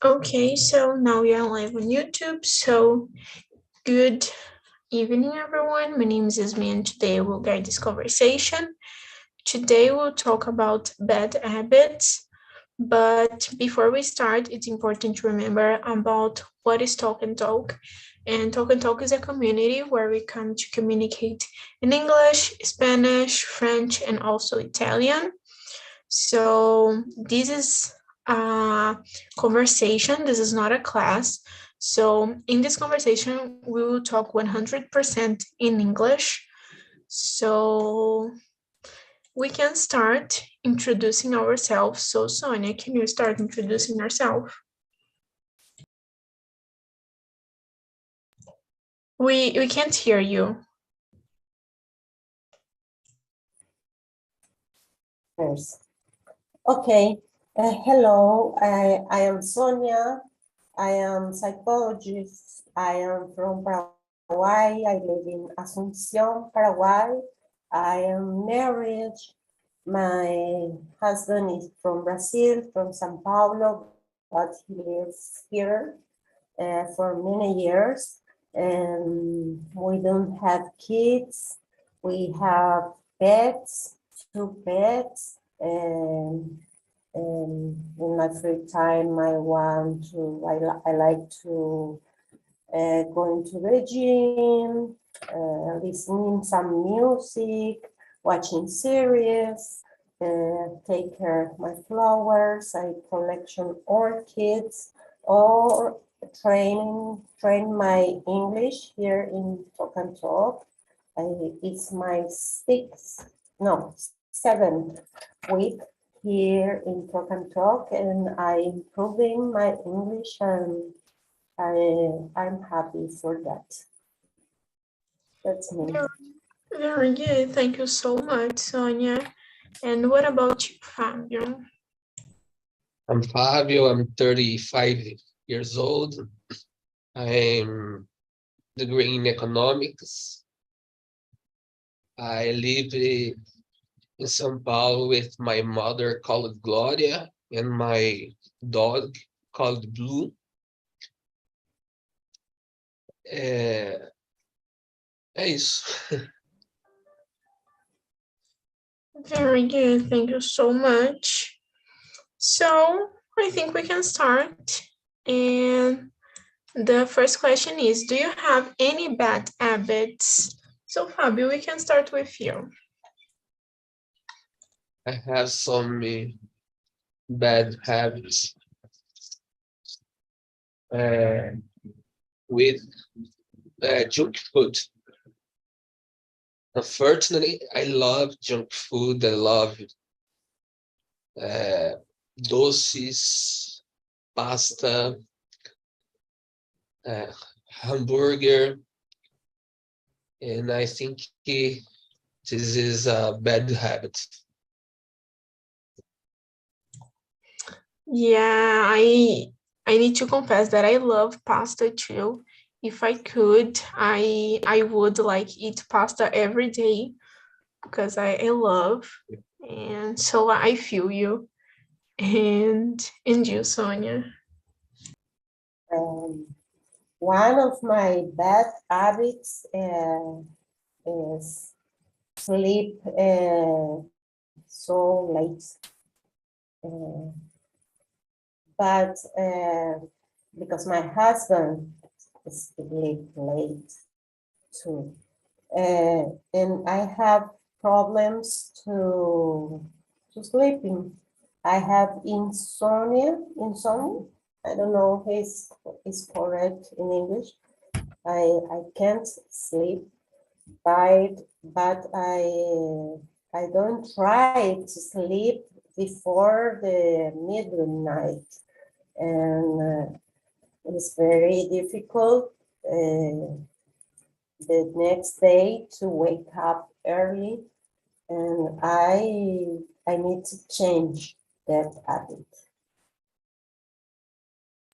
Okay, so now we are live on YouTube. So good evening, everyone. My name is Ismi, and today we'll guide this conversation. Today we'll talk about bad habits. But before we start, it's important to remember about what is Talk and Talk. And Talk and Talk is a community where we come to communicate in English, Spanish, French, and also Italian. So this is a conversation. This is not a class. So in this conversation, we will talk 100% in English. So we can start introducing ourselves. So Sonia, can you start introducing yourself? We can't hear you. Yes. Okay. Hello, I am Sonia. I am psychologist. I am from Paraguay. I live in Asunción, Paraguay. I am married. My husband is from Brazil, from São Paulo, but he lives here for many years. And we don't have kids. We have pets, 2 pets, and in my free time, I like to go into the gym, listening some music, watching series, take care of my flowers, I collection orchids, or train my English here in Talk and Talk. It's my 7th week here in Talk and Talk, and I'm improving my English, and I'm happy for that. That's me. Very good. Thank you so much, Sonia. And what about you, Fabio? I'm Fabio. I'm 35 years old. I'm degree in economics. I live in São Paulo with my mother called Gloria and my dog called Blue. É isso. Very good. Thank you so much. So I think we can start. And the first question is, do you have any bad habits? So Fabio, we can start with you. I have some bad habits with junk food. Unfortunately, I love junk food. I love doces, pasta, hamburger, and I think this is a bad habit. Yeah, I need to confess that I love pasta too. If I could, I would like eat pasta every day because I love, and so I feel you. And you, Sonia. One of my bad habits is sleep so late. But because my husband sleep late too, and I have problems to sleeping. I have insomnia. I don't know if it's correct in English. I can't sleep, but I don't try to sleep before the midnight, and it's very difficult the next day to wake up early, and I need to change that habit.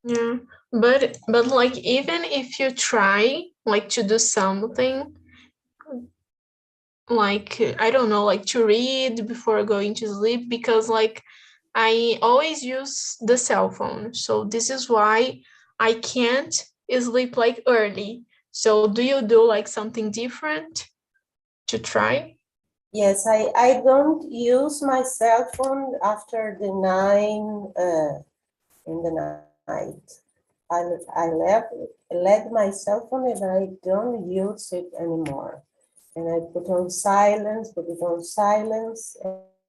Yeah, but like even if you try like to do something, like I don't know, like to read before going to sleep, because like I always use the cell phone. So this is why I can't sleep like early. So do you do like something different to try? Yes, I don't use my cell phone after the 9 in the night. I left my cell phone and I don't use it anymore. And I put it on silence,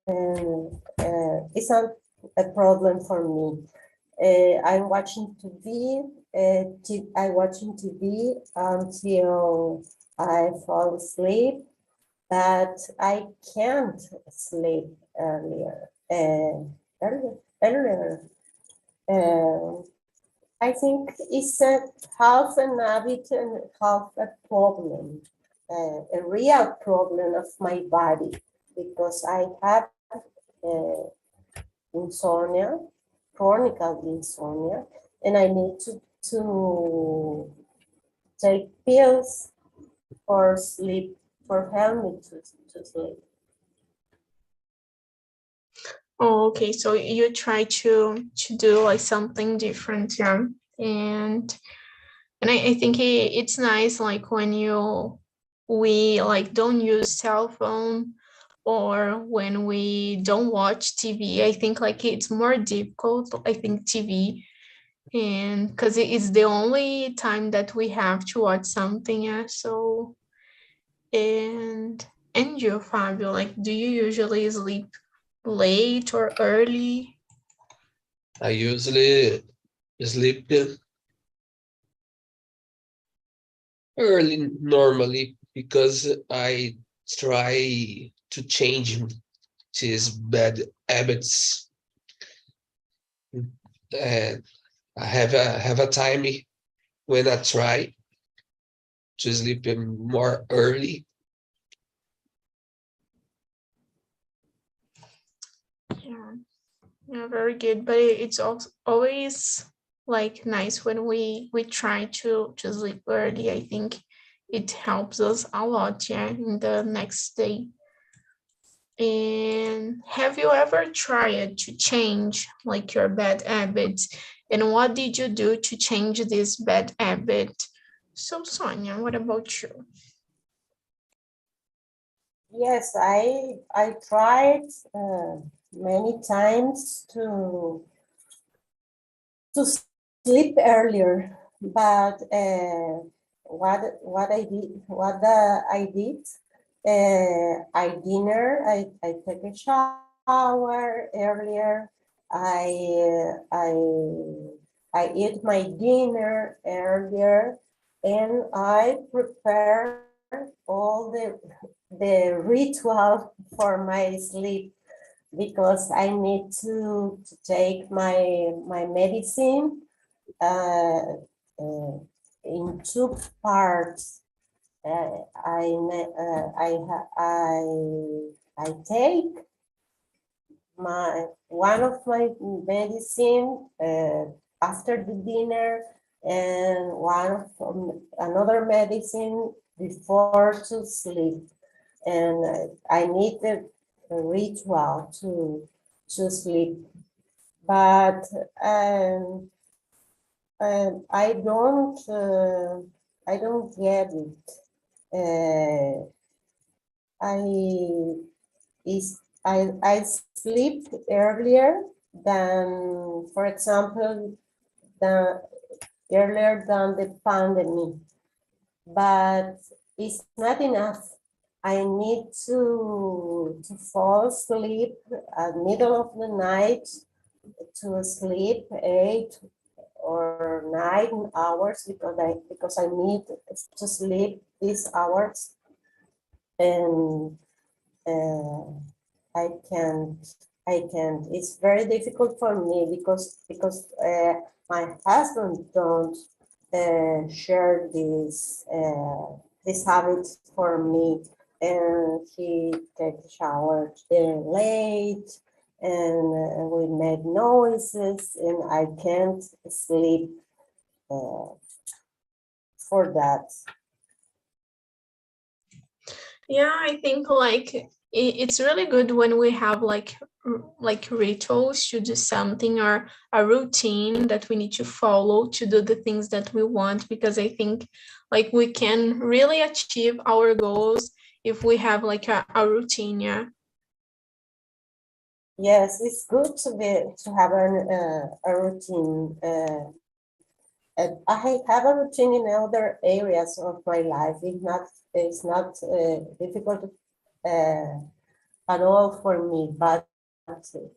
and it's not a problem for me. I'm watching TV. I'm watching TV until I fall asleep, but I can't sleep earlier. Earlier. Uh, I think it's half an habit and half a problem, a real problem of my body, because I have uh, insomnia, chronic insomnia, and I need to take pills for sleep, for help me to sleep. Oh, okay. So you try to do like something different, yeah. And I think it's nice like when we like don't use cell phone or when we don't watch TV. I think like it's more difficult. I think TV and because it is the only time that we have to watch something. Yeah. So and you, Fabio, like do you usually sleep late or early? I usually sleep early normally because I try to change these bad habits. And I have a time when I try to sleep more early. Yeah. Yeah, very good. But it's also always like nice when we try to sleep early. I think it helps us a lot, yeah, in the next day. And have you ever tried to change like your bad habits? And what did you do to change this bad habit? So Sonia, what about you? Yes, I tried many times to sleep earlier, but I did, I take a shower earlier. I eat my dinner earlier, and I prepare all the ritual for my sleep, because I need to take my medicine uh, uh, in two parts. I take one of my medicine after the dinner, and another medicine before to sleep. And I need a ritual to sleep, but um, I don't get it. Uh, I I sleep earlier than, for example, the earlier than the pandemic, but it's not enough. I need to fall asleep at middle of the night, to sleep 8 or 9 hours, because I need to sleep these hours, and uh, I can't. I can't. It's very difficult for me, because my husband don't share this habit for me, and he takes a shower late, and we make noises, and I can't sleep uh, for that. Yeah, I think like it's really good when we have like rituals to do something, or a routine that we need to follow to do the things that we want, because I think like we can really achieve our goals if we have like a routine. Yeah. Yes, it's good to have a routine. I have a routine in other areas of my life. It's not difficult at all for me, but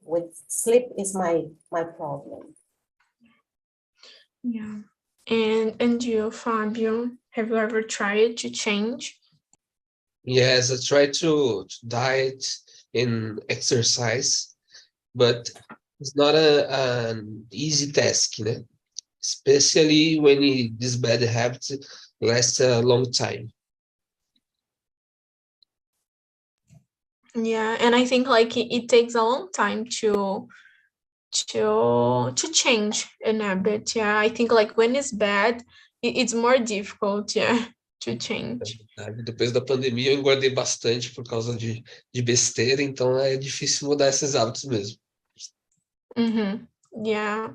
with sleep is my problem. Yeah. And you, Fabio, have you ever tried to change? Yes, I try to diet and exercise, but it's not an easy task, especially when this bad habit lasts a long time. Yeah, and I think like it takes a long time to change an habit. Yeah, I think like when it's bad, it's more difficult, yeah, to change. Sabe? Depois da pandemia, eu engordei bastante por causa de besteira, então é difícil mudar esses hábitos mesmo. Mm-hmm. Yeah.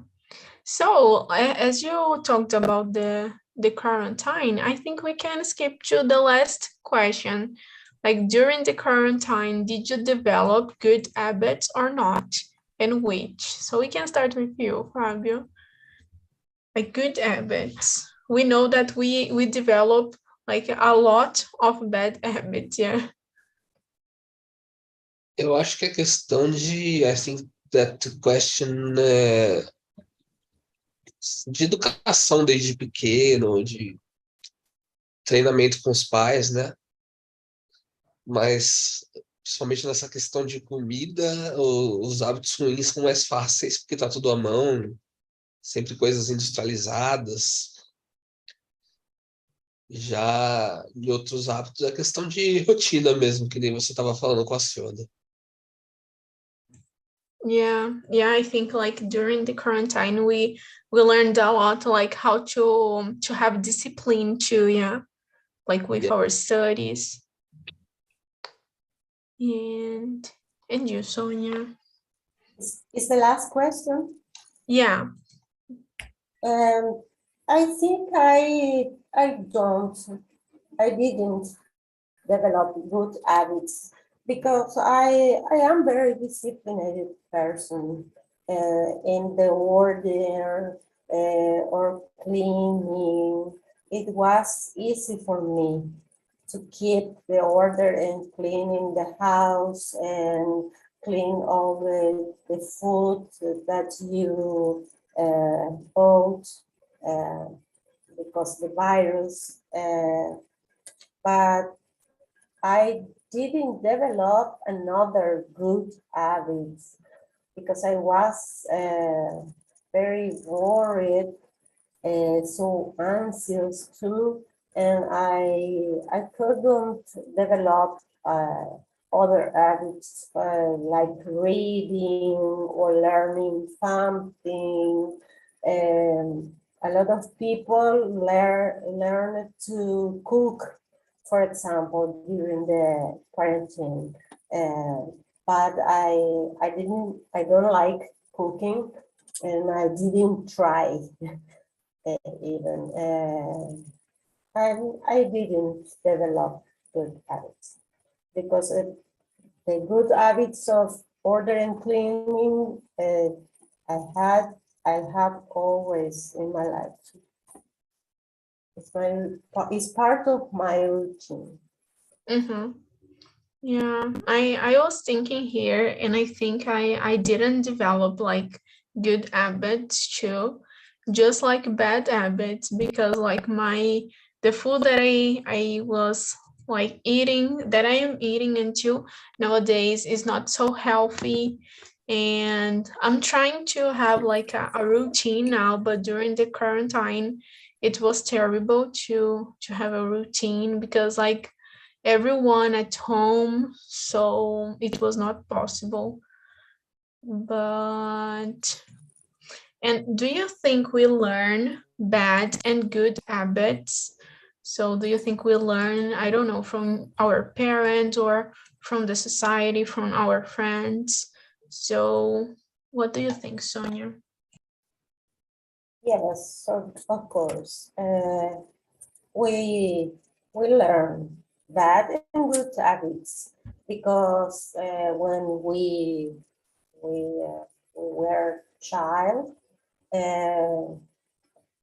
So as you talked about the quarantine, I think we can skip to the last question. Like during the quarantine, did you develop good habits or not, and which? So we can start with you, Fabio. Like good habits. We know that we develop like a lot of bad habits. Yeah. Eu acho que é questão de, I think that question, de educação desde pequeno, de treinamento com os pais, né? Mas, principalmente nessa questão de comida, os hábitos ruins são mais fáceis, porque tá tudo à mão, sempre coisas industrializadas. Já em outros hábitos, é questão de rotina mesmo, que nem você estava falando com a Ciona. Yeah, I think like during the quarantine we learned a lot like how to have discipline too, yeah, like with Yeah. our studies. And you, Sonia? Is the last question? Yeah. I think I didn't develop good habits because I am very disciplined person in the order or cleaning. It was easy for me to keep the order and cleaning the house and clean all the food that you bought because the virus. But I didn't develop another good habits because I was very worried, so anxious too, and I couldn't develop other habits like reading or learning something. A lot of people learn to cook, for example, during the quarantine. But I don't like cooking, and I didn't try even. And I didn't develop good habits because the good habits of order and cleaning I have always in my life. It's part of my routine. Mm-hmm. Yeah, I was thinking here, and I think I didn't develop like good habits too, just like bad habits, because like the food that I was like eating, that I am eating until nowadays, is not so healthy, and I'm trying to have like a routine now, but during the quarantine it was terrible to have a routine, because like everyone at home, so it was not possible. But, and do you think we learn bad and good habits So do you think we learn, I don't know, from our parents or from the society, from our friends? So what do you think, Sonia? Yes, so of course. We learn bad and good habits because when we were child, uh,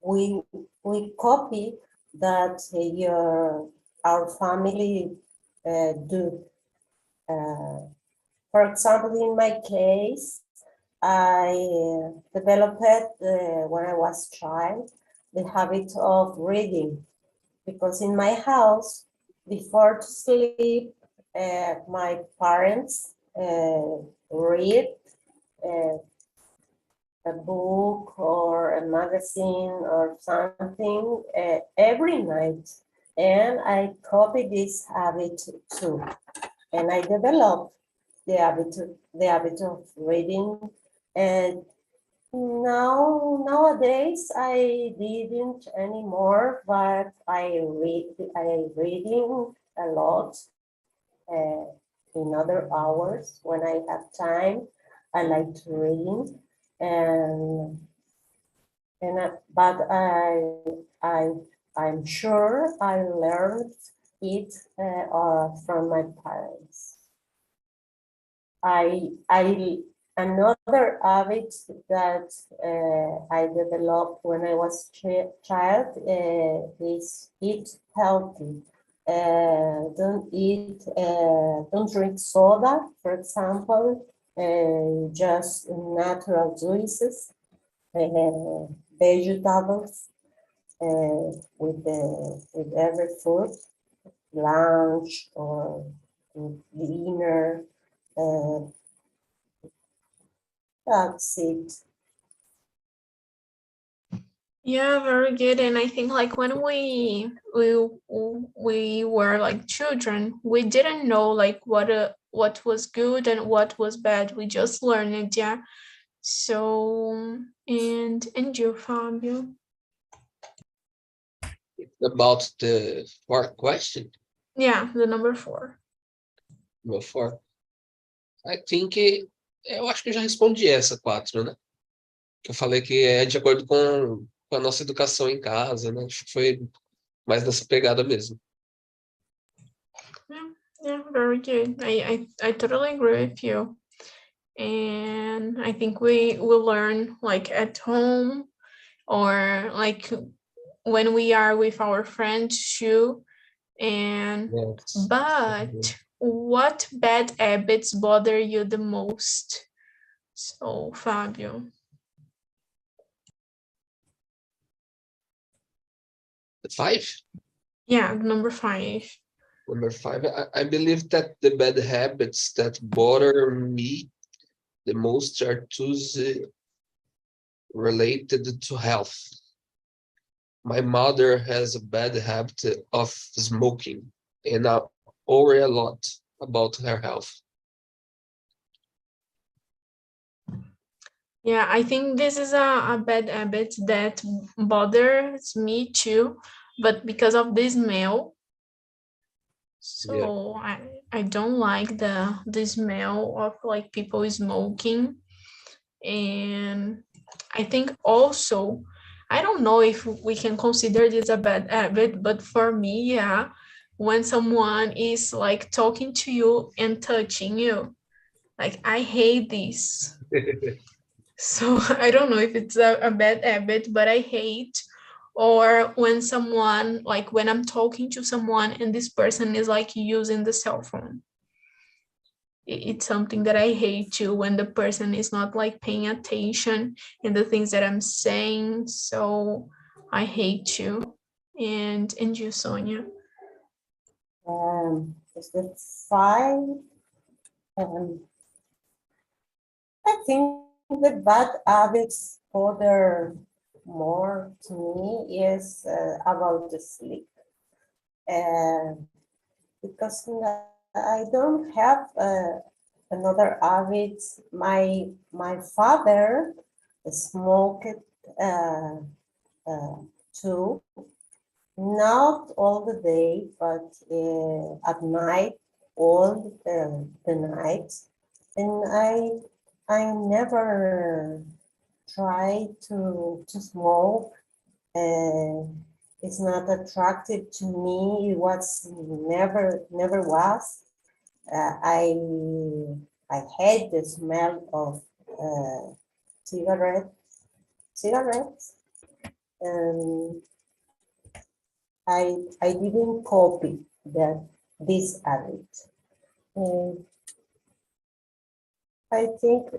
we copy that our family do. For example, in my case, I developed when I was child the habit of reading because in my house, before to sleep, my parents read uh, a book or a magazine or something every night. And I copied this habit too. And I developed the habit of reading. And nowadays I didn't anymore, but I reading a lot uh, in other hours when I have time. I like to reading, and but I I'm sure I learned it from my parents. I another habit that I developed when I was child is eat healthy. Don't drink soda, for example, just natural juices, vegetables with every food, lunch or dinner. Uh, that's it. Yeah, very good. And I think like when we were like children, we didn't know like what was good and what was bad. We just learned it, yeah. So and you, Fabio. About the fourth question, Yeah, the number 4. number four, I think eu acho que eu já respondi essa 4, né? Que eu falei que é de acordo com a nossa educação em casa, né? Acho que foi mais nessa pegada mesmo. Yeah, yeah, very good. I totally agree with you. And I think we will learn like at home or like when we are with our friends too. And Yes. but what bad habits bother you the most? So, Fabio. The 5? Yeah, number 5. Number 5, I believe that the bad habits that bother me the most are those related to health. My mother has a bad habit of smoking, and I worry a lot about her health. Yeah, I think this is a bad habit that bothers me too, but because of this smell, Yeah. so I don't like the smell of like people smoking. And I think also, I don't know if we can consider this a bad habit, but for me, yeah, when someone is like talking to you and touching you, like I hate this. So I don't know if it's a bad habit, but I hate. Or when someone, like when I'm talking to someone and this person is like using the cell phone. It's something that I hate too when the person is not like paying attention in the things that I'm saying. So I hate you. And you, Sonia. Is the 5? Um, I think the bad habits bother more to me is about the sleep. Because I don't have another habit. My father smoked uh, too, Not all the day, but at night, all the night. And I never try to smoke. It's not attractive to me. It was never was. I hate the smell of cigarettes, and I didn't copy this habit. And I think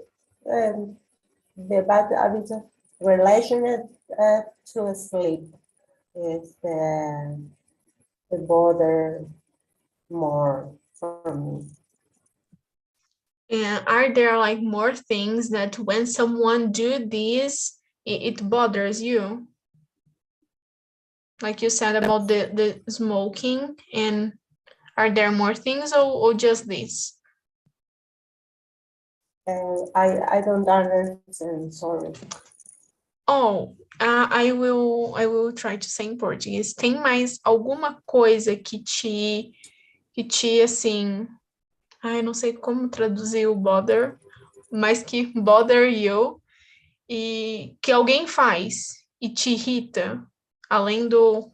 the bad habit related to sleep is the bother more for me. And are there like more things that when someone do this, it bothers you? Like you said about the smoking, and are there more things or just this? I don't understand, sorry. Oh, I will try to say em português. Tem mais alguma coisa que te assim, ai, não sei como traduzir o bother, mas que bother you e que alguém faz e te irrita, além do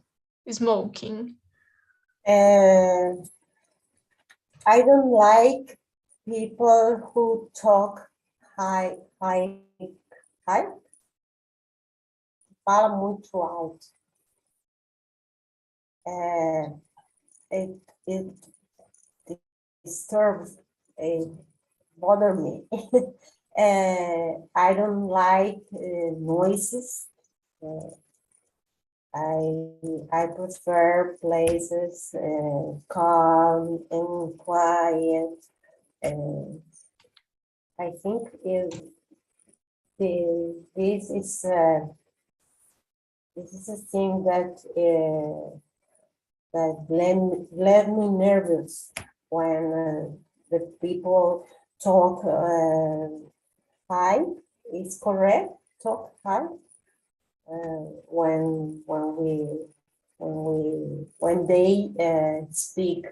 smoking? I don't like people who talk high, fala muito alto. It disturbs, bother me. I don't like noises. I prefer places calm and quiet. I think this is a thing that led me nervous when the people talk high. Is correct? Talk high. When they speak.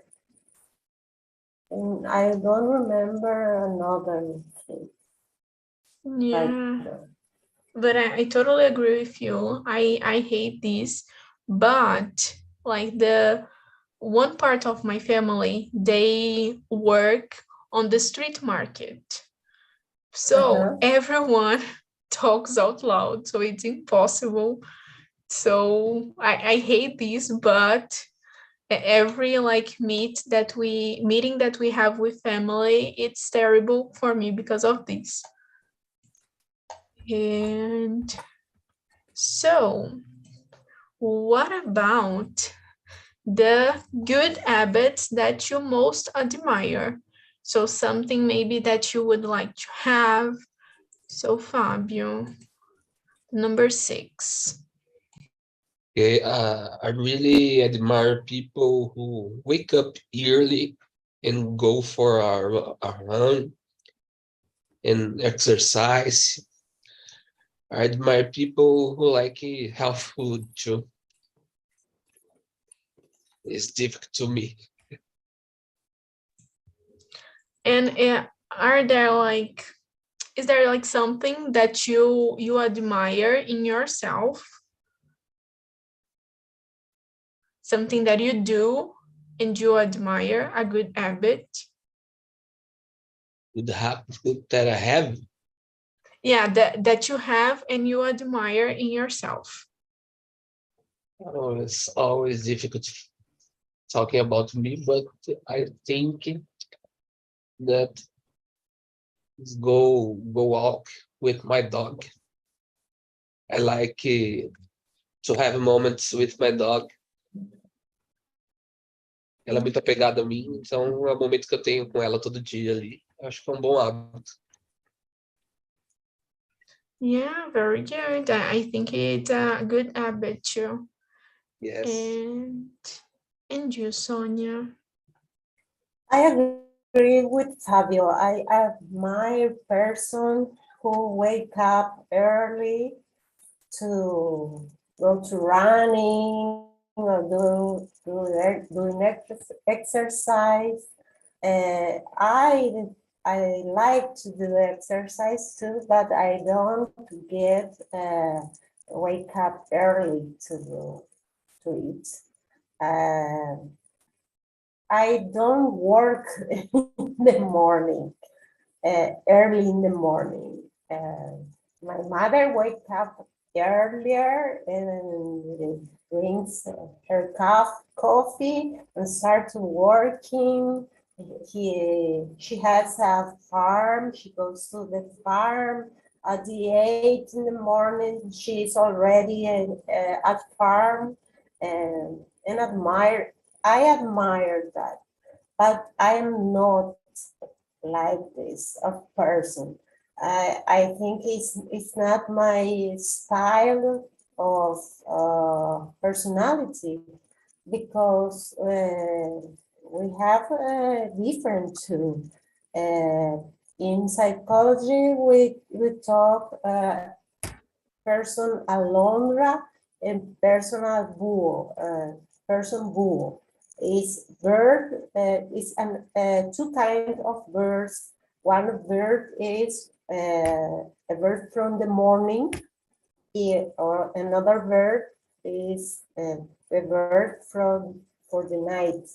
And I don't remember another thing. Yeah, but I totally agree with you. I hate this, but like the one part of my family, they work on the street market. So everyone talks out loud, so it's impossible. So I hate this, but every like meeting that we have with family, it's terrible for me because of this. And so what about the good habits that you most admire? So something maybe that you would like to have. So Fabio, number 6. Okay, I really admire people who wake up early and go for a run and exercise. I admire people who like health food too. It's difficult to me. And is there like something that you admire in yourself? Something that you do and you admire, a good habit? Good habit that I have. Yeah, that you have and you admire in yourself. Oh, it's always difficult talking about me, but I think that is go walk with my dog. I like to have moments with my dog. Ela é muito apegada a mim, então é o momento que eu tenho com ela todo dia ali. Acho que é um bom hábito. Yeah, very good. I think it's a good habit too. Yes. And you, Sonia? I agree with Fabio. I admire person who wake up early to go to running or doing exercise. I like to do exercise too, but I don't get wake up early to it. I don't work in the morning, early in the morning. My mother wakes up earlier and drinks her coffee and starts working. She has a farm. She goes to the farm at the 8 in the morning. She's already at farm, and I admire that, but I am not like this of person. I think it's not my style of personality, because we have different too. In psychology, we talk person alondra and personal bull. Person bull is bird. Is two kinds of birds. One bird is a bird from the morning, or another bird is a bird for the night.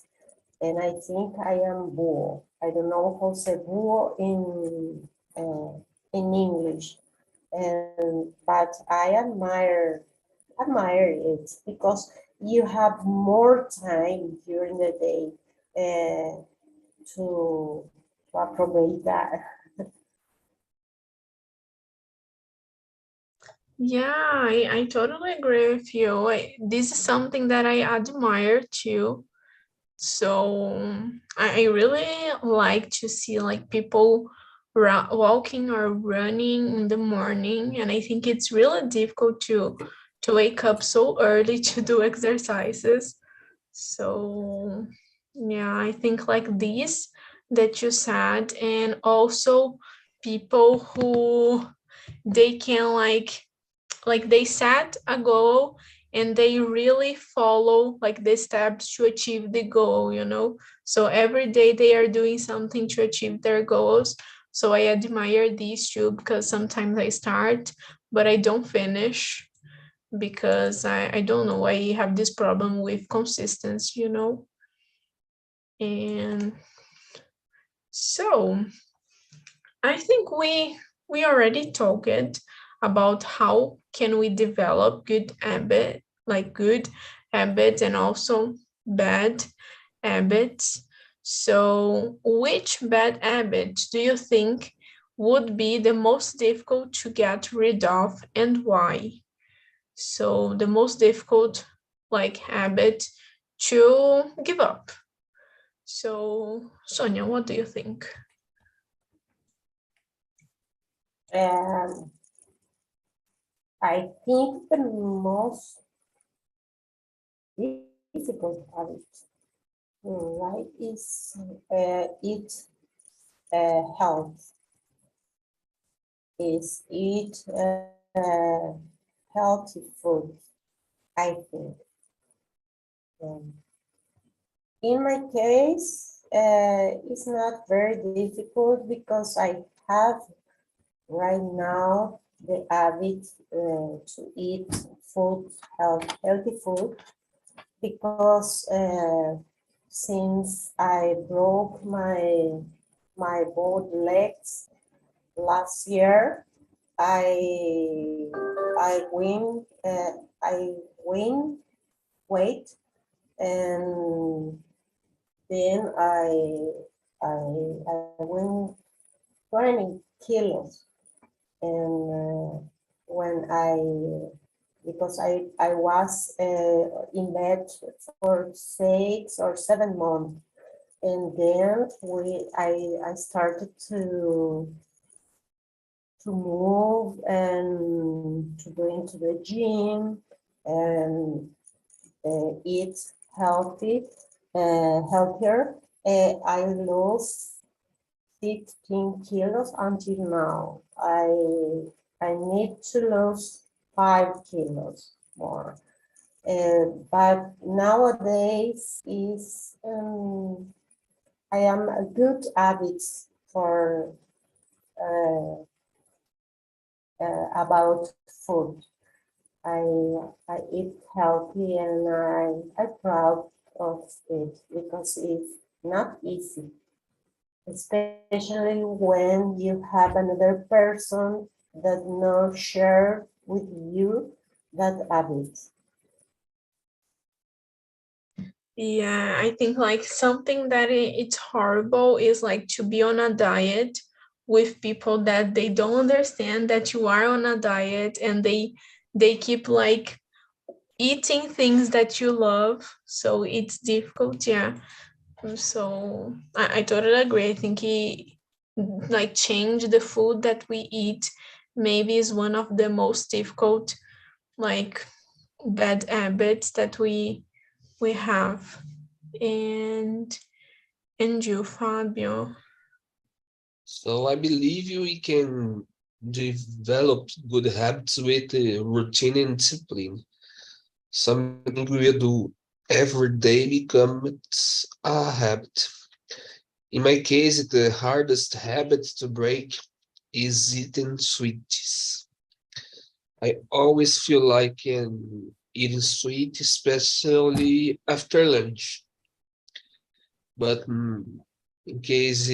And I think I am bull. I don't know how to say bull in English, but I admire it, because you have more time during the day to appropriate that. Yeah, I totally agree with you. This is something that I admire too. So I really like to see like people walking or running in the morning, and I think it's really difficult to wake up so early to do exercises. So yeah, I think like this that you said, and also people who they can like they set a goal and they really follow like the steps to achieve the goal, you know. So every day they are doing something to achieve their goals. So I admire these two, because sometimes I start but I don't finish, because I don't know, I have this problem with consistency, you know. And so I think we already talked about how can we develop good habit, like good habits and also bad habits. So which bad habit do you think would be the most difficult to get rid of, and why? So the most difficult like habit to give up. So Sonia, what do you think? I think the most difficult habit, right, is eat health. Is eat healthy food, I think. In my case, it's not very difficult, because I have right now the habit to eat healthy food, because since I broke my both legs last year, I win weight, and then I win 20 kilos. And when because I was in bed for 6 or 7 months, and then I started to move and to go into the gym and eat healthy, healthier. I lost 15 kilos until now. I need to lose 5 kilos more. But nowadays is I am a good habits for about food. I eat healthy and I'm proud of it because it's not easy, especially when you have another person that not share with you that habit. Yeah, I think like something that it's horrible is like to be on a diet with people that they don't understand that you are on a diet, and they keep like eating things that you love, so it's difficult. Yeah, so I totally agree. I think like change the food that we eat maybe is one of the most difficult like bad habits that we have. And you, Fabio? So I believe we can develop good habits with routine and discipline. Something we do every day becomes a habit. In my case, the hardest habit to break is eating sweets. I always feel like eating sweet, especially after lunch. But in case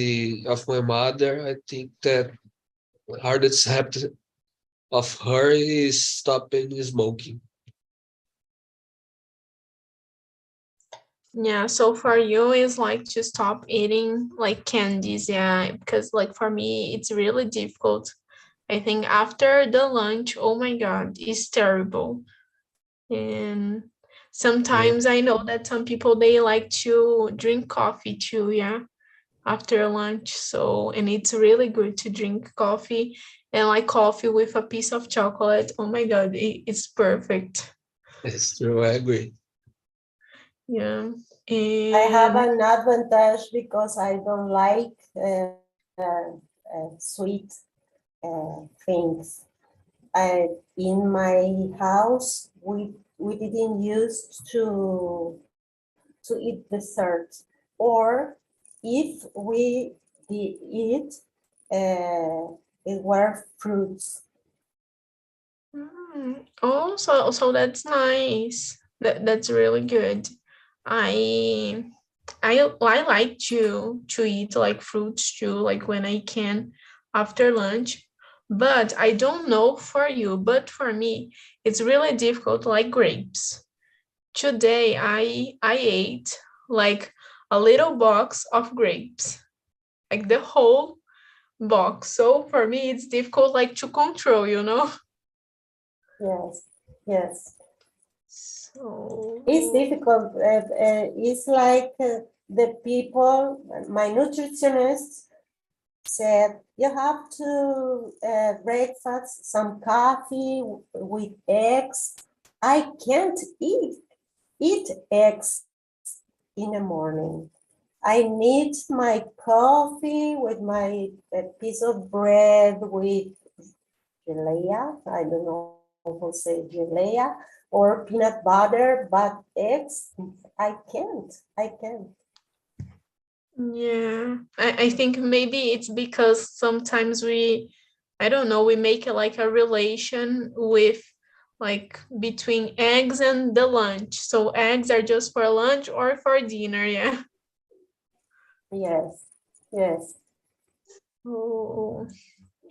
of my mother, I think that the hardest habit of her is stopping smoking. Yeah, so for you is like to stop eating like candies, yeah, because like for me it's really difficult. I think after the lunch, oh my god, it's terrible. And Yeah, sometimes I know that some people they like to drink coffee too, yeah, after lunch. So, and it's really good to drink coffee, and like coffee with a piece of chocolate. Oh my god, it's perfect. it's true. I agree. Yeah. I have And an advantage because I don't like sweet things. In my house, we didn't use to eat dessert, or if we did eat, it were fruits. oh, so that's nice. That's really good. I I like to eat like fruits too, like when I can after lunch. But I don't know for you, but for me, it's really difficult, like grapes. Today I ate like a little box of grapes, like the whole box. So for me, it's difficult like to control, you know? Yes, yes. It's So difficult. It's like the people, my nutritionist said, you have to breakfast some coffee with eggs. I can't eat eggs in the morning. I need my coffee with my piece of bread with gelea. I don't know how to say gelea or peanut butter, but eggs, I can't. yeah, I think maybe it's because sometimes I don't know, we make it like a relation with like between eggs and the lunch. So eggs are just for lunch or for dinner, yeah. Yes, yes. Oh,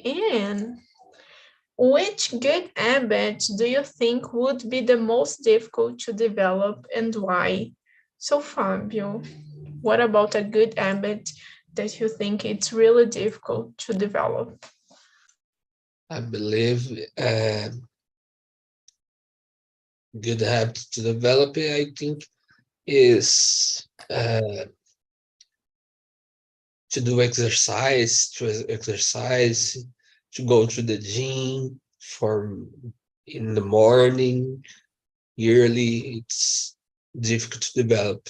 and which good habit do you think would be the most difficult to develop and why? So, Fabio, what about a good habit that you think it's really difficult to develop? I believe good habits to develop, I think, is to do exercise, to go to the gym for in the morning yearly. It's difficult to develop.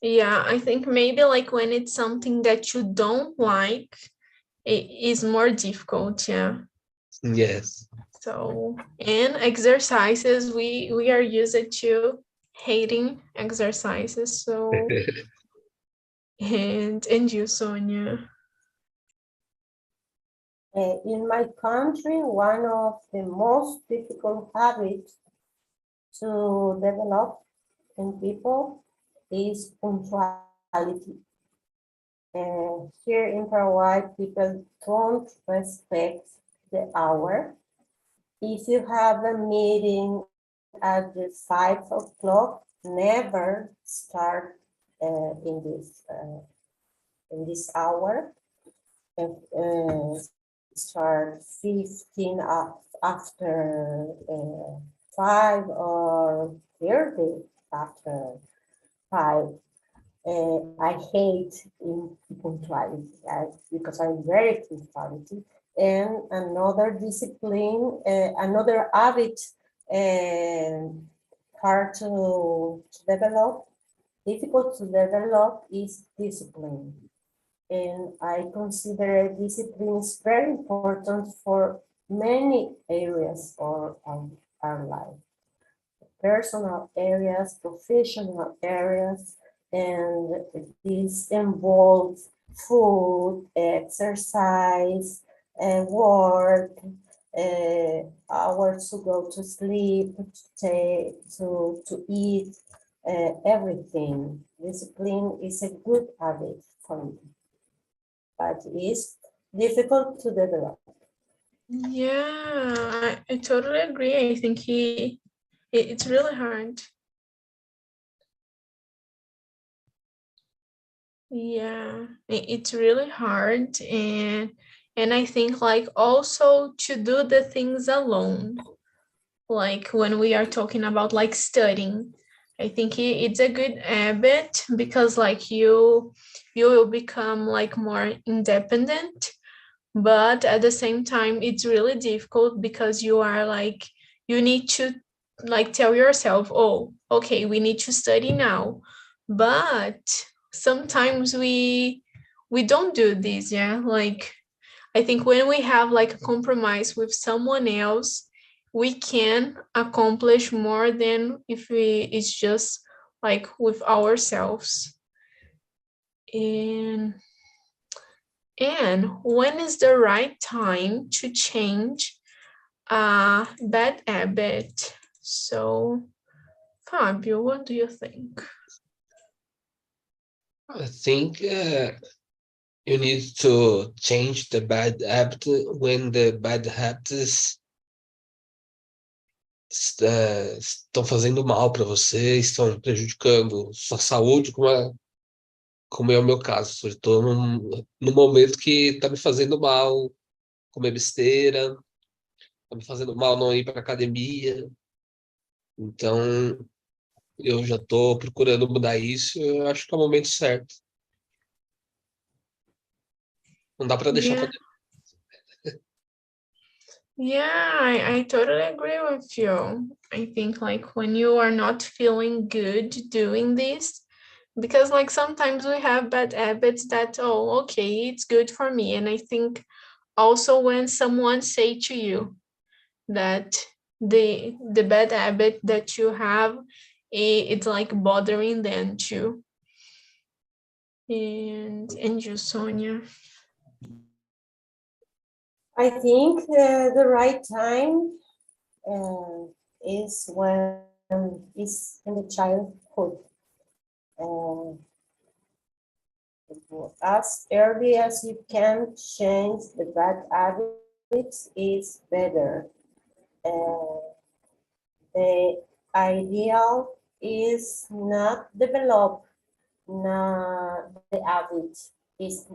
Yeah, I think maybe like when it's something that you don't like, it is more difficult. Yeah. Yes. So, and exercises, we are used to hating exercises. So, and you, Sonia. In my country, one of the most difficult habits to develop in people is punctuality. Here in Paraguay, people don't respect the hour. If you have a meeting at the 5 o'clock, never start in this hour. Start 15 after 5 or 30 after 5. I hate punctuality because I'm very punctuality. And another discipline, another habit hard to develop, difficult to develop is discipline. And I consider discipline is very important for many areas of our life. Personal areas, professional areas, and this involves food, exercise, work, hours to go to sleep, to eat, everything. Discipline is a good habit for me, but it's difficult to develop. Yeah, I totally agree. I think it's really hard. Yeah, it's really hard, and I think like also to do the things alone, like when we are talking about like studying, I think it's a good habit because like you will become like more independent, but at the same time it's really difficult because you are like you need to like tell yourself, oh, okay, we need to study now, but sometimes we don't do this. Yeah, like I think when we have like a compromise with someone else, we can accomplish more than if it's just like with ourselves. And when is the right time to change a bad habit? So, Fabio, what do you think? I think you need to change the bad habit when the bad habits estão fazendo mal para você, estão prejudicando sua saúde, como é o meu caso. Eu estou num momento que está me fazendo mal comer besteira, está me fazendo mal não ir para academia. Então, eu já estou procurando mudar isso. Eu acho que é o momento certo. Não dá para deixar para Yeah. Yeah, I totally agree with you. I think like when you are not feeling good doing this, because like sometimes we have bad habits that, oh, okay, it's good for me. And I think also when someone say to you that the bad habit that you have, it's like bothering them too. And you, Sonia. I think the right time is when is in the childhood. As early as you can change the bad habits is better. The ideal is not develop the habit, is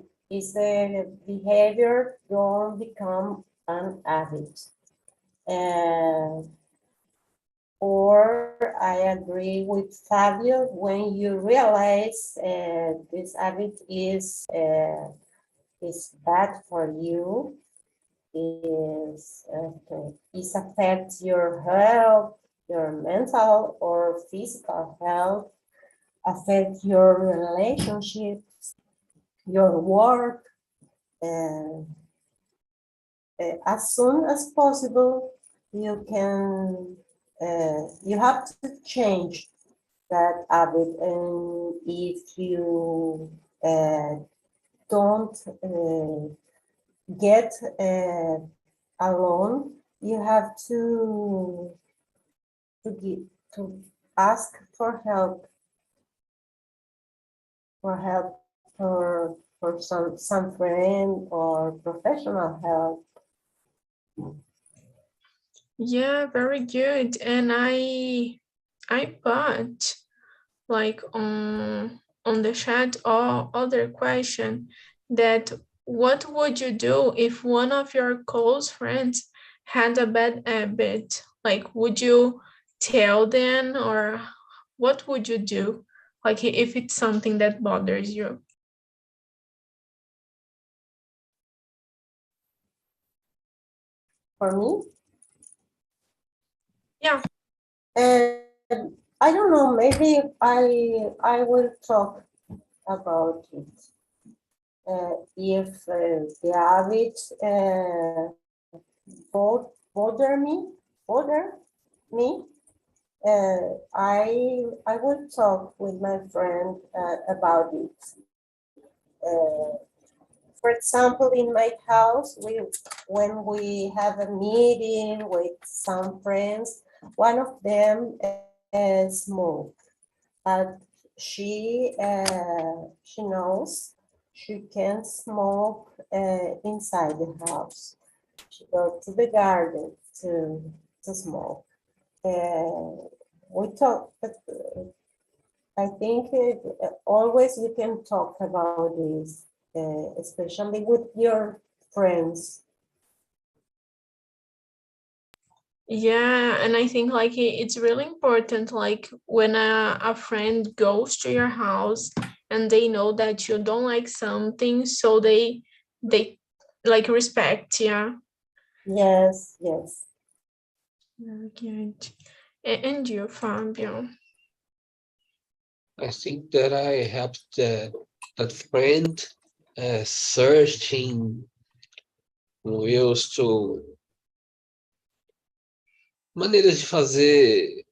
the behavior don't become an habit. Or I agree with Fabio, when you realize this habit is bad for you, is affects your health, your mental or physical health, affect your relationships, your work, and as soon as possible, you can, you have to change that habit. And if you don't get alone, you have to ask for help, for some friend or professional help. Yeah, very good. And I put like on the chat or other question that what would you do if one of your close friends had a bad habit? Like, would you tell them, or what would you do? Like, if it's something that bothers you? For me, Yeah. and I don't know, maybe I will talk about it. If the habit bother me, I would talk with my friend about it. For example, in my house, when we have a meeting with some friends, one of them smoke, but she knows she can't smoke inside the house. She goes to the garden to smoke. We talk, but I think always you can talk about this, especially with your friends. Yeah, and I think like it's really important, like when a friend goes to your house and they know that you don't like something, so they like respect, yeah. Yes, yes. Very good. And you, Fabio? I think that I helped that friend searching ways to maneiras de fazer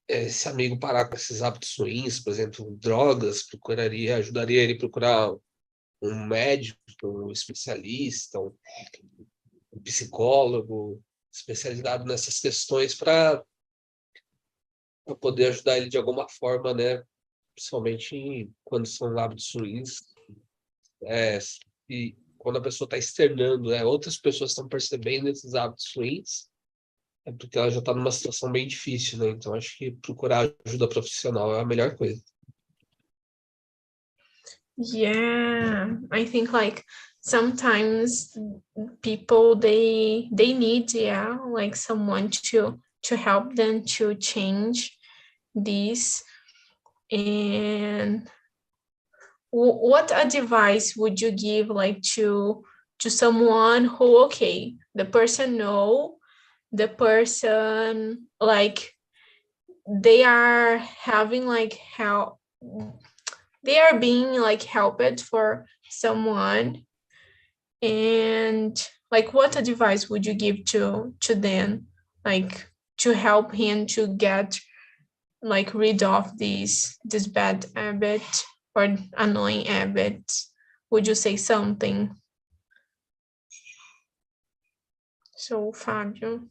esse amigo parar com esses hábitos ruins, por exemplo, drogas, ajudaria ele a procurar um médico, um especialista, um psicólogo especializado nessas questões para poder ajudar ele de alguma forma, né? Principalmente quando são hábitos ruins. E quando a pessoa está externando, outras pessoas estão percebendo esses hábitos ruins, é porque ela já está numa situação bem difícil, né? Então, acho que procurar ajuda profissional é a melhor coisa. Yeah, I think like sometimes people they need, yeah, like someone to help them to change this. And what advice would you give like to someone who, okay, the person know, the person like they are having like help, they are being like helped for someone, and like what advice would you give to them, like to help him to get like rid of this bad habit or annoying habit? Would you say something? So, Fabio.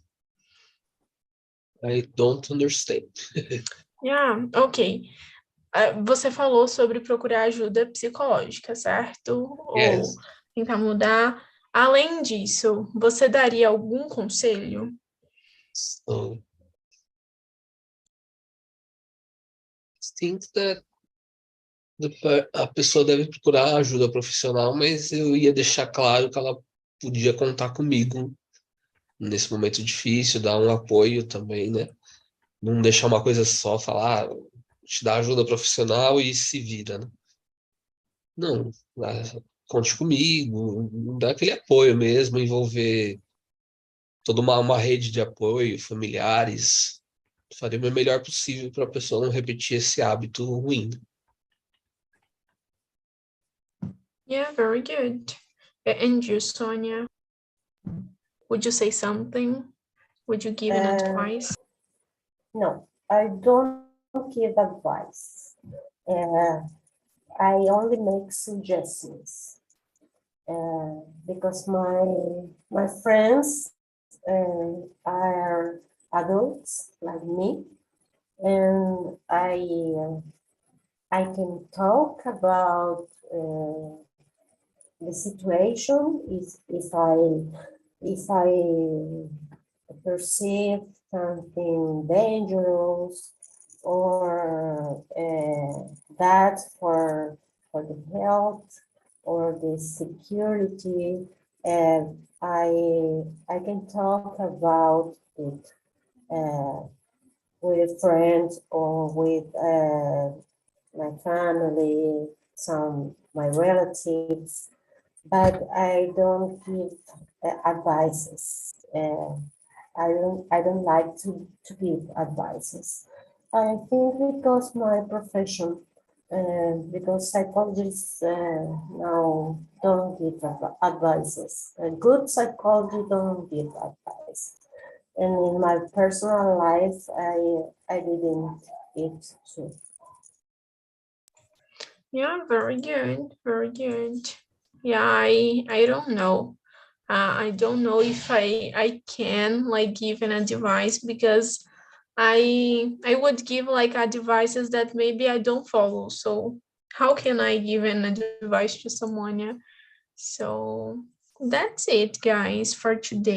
I don't understand. Yeah, ok. Você falou sobre procurar ajuda psicológica, certo? Ou Yes. tentar mudar. Além disso, você daria algum conselho? So, think that a pessoa deve procurar ajuda profissional, mas eu ia deixar claro que ela podia contar comigo nesse momento difícil, dar um apoio também, né? Não deixar uma coisa só, falar, te dar ajuda profissional e se vira, né? Não, conte comigo, dá aquele apoio mesmo, envolver toda uma rede de apoio, familiares. Faria o meu melhor possível para a pessoa não repetir esse hábito ruim. Yeah, very good. And you, Sonia? Would you say something? Would you give an advice? No, I don't give advice. I only make suggestions because my friends are adults like me, and I can talk about the situation if I perceive something dangerous or bad for the health or the security, and I can talk about it with friends or with my family, my relatives, but I don't give advices. I don't like to give advices. I think because my profession, because psychologists now don't give advices. A good psychology don't give advice. And in my personal life, I didn't it too. Yeah, very good, very good. Yeah, I don't know. I don't know if I can like give an advice because I would give like advices that maybe I don't follow. So how can I give an advice to someone? Yeah. So that's it, guys, for today.